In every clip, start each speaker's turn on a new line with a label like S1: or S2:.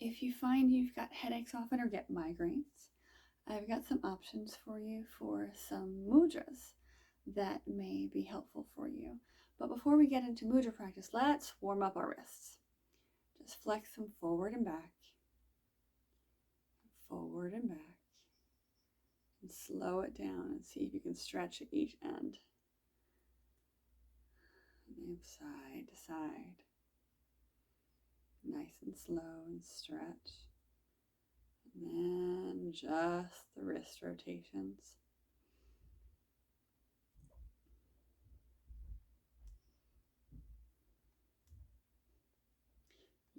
S1: If you find you've got headaches often or get migraines, I've got some options for you for some mudras that may be helpful for you. But before we get into mudra practice, let's warm up our wrists. Just flex them forward and back, and slow it down and see if you can stretch at each end. And side to side. Nice and slow and stretch. And then just the wrist rotations.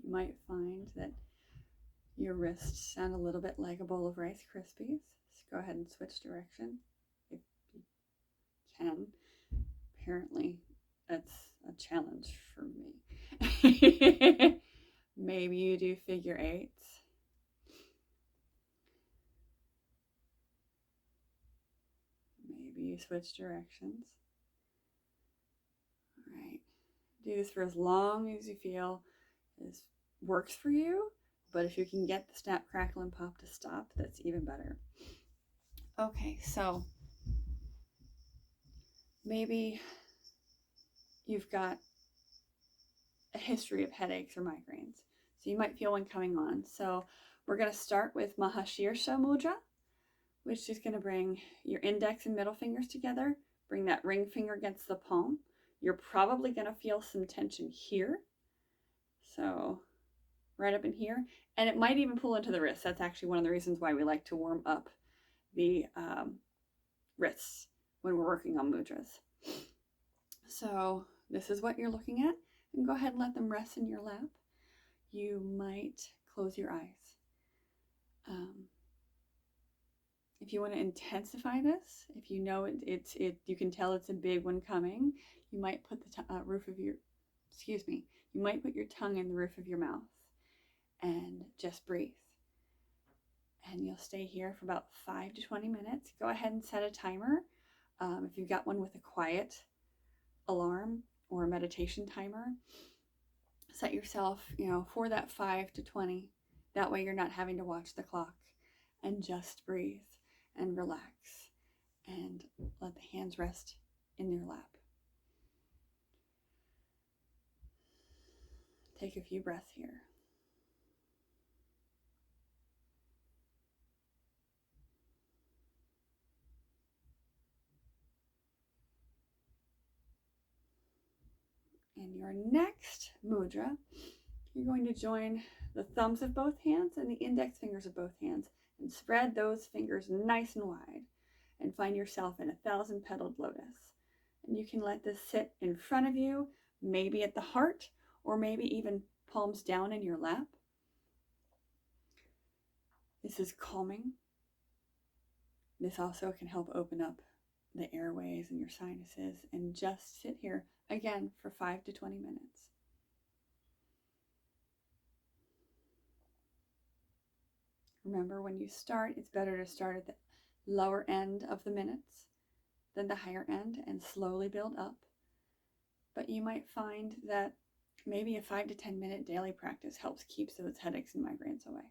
S1: You might find that your wrists sound a little bit like a bowl of Rice Krispies. So go ahead and switch direction if you can. Apparently, that's a challenge for me. Maybe you do figure eights. Maybe you switch directions. All right. Do this for as long as you feel this works for you. But if you can get the snap, crackle, and pop to stop, that's even better. Okay, so maybe you've got a history of headaches or migraines. So you might feel one coming on. So we're going to start with Mahashirsha Mudra, which is going to bring your index and middle fingers together. Bring that ring finger against the palm. You're probably going to feel some tension here. So right up in here. And it might even pull into the wrist. That's actually one of the reasons why we like to warm up the wrists when we're working on mudras. So this is what you're looking at. And go ahead and let them rest in your lap. You might close your eyes. If you want to intensify this, if you know you can tell it's a big one coming, you might put the you might put your tongue in the roof of your mouth and just breathe. And you'll stay here for about 5 to 20 minutes. Go ahead and set a timer. If you've got one with a quiet alarm or a meditation timer, set yourself, for that 5 to 20. That way you're not having to watch the clock, and just breathe and relax and let the hands rest in your lap. Take a few breaths here. In your next mudra, you're going to join the thumbs of both hands and the index fingers of both hands and spread those fingers nice and wide and find yourself in 1,000-petaled lotus. And you can let this sit in front of you, maybe at the heart, or maybe even palms down in your lap. This is calming. This also can help open up the airways and your sinuses, and just sit here again for 5 to 20 minutes. Remember, when you start, it's better to start at the lower end of the minutes than the higher end and slowly build up. But you might find that maybe a 5 to 10 minute daily practice helps keep those headaches and migraines away.